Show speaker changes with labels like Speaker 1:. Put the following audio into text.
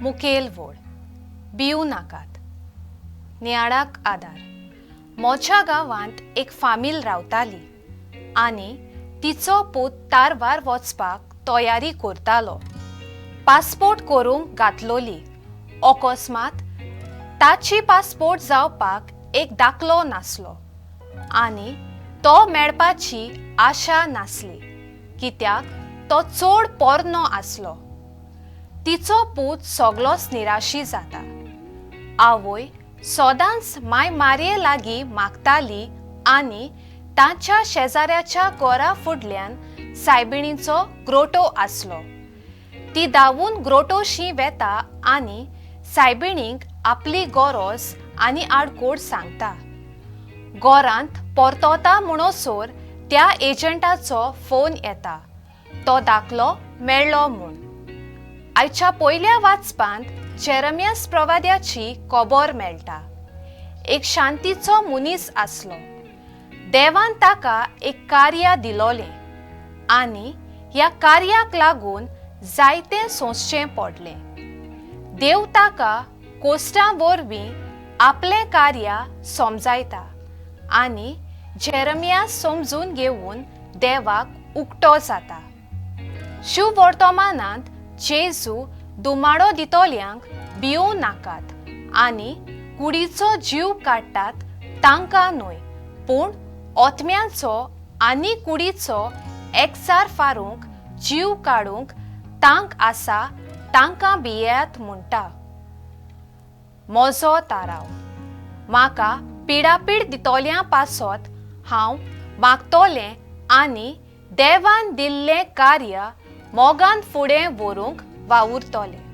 Speaker 1: मुखेल व्होळ भिवू नाकात नियाळाक आदार। म्हज्या गांवांत एक फामील रावताली आनी तिचो पूत तारवार वचपाक तयारी करतालो। पासपोर्ट करूंक घातलोली। अकस्मात ताची पासपोर्ट जावपाक एक दाखलो नासलो आनी तो मेळपाची आशा नासली कित्याक तो चड पोरनो आसलो। तिचो पूत सगळोच निराशी जाता। आवय सदांच माय मारये लागीं मागताली आनी तांच्या शेजाऱ्याच्या घरा फुडल्यान सायबिणीचो ग्रोटो आसलो। ती धांवून ग्रोटोशी वेता आनी सायबिणीक आपली गरज आनी आडकोड सांगता। घरांत परतोता म्हणसर त्या एजंटाचो फोन येता, तो दाखलो मेळ्ळो म्हूण। आयच्या पयल्या वाचपांत जेरेमियास प्रवाद्याची खबर मेळटा। एक शांतीचो मनीस आसलो। देवान ताका एक कार्य दिलोलें आनी ह्या कार्याक लागून जायतें सोंसचें पडलें। देव ताका कोश्टां वरवीं आपलें कार्य समजायता आनी जेरेमियास समजून घेवन देवाक उक्तो जाता। शुभ वर्तमानांत जेजू दुमाडो दितोल्यांक भिवू नाकात आनी कुडीचो जीव काडटात तांकां न्हय पूण ओतम्यांचो आनी कुडीचो एकचार फारूंक जीव काडूंक तांक आसा तांकां भियेयात म्हणटा। म्हजो ताराव म्हाका पिडापीड दितोल्यां पासत हांव मागतोलें आनी देवान दिल्लें कार्य मोगान फुडें व्हरूंक वावुरतोलें।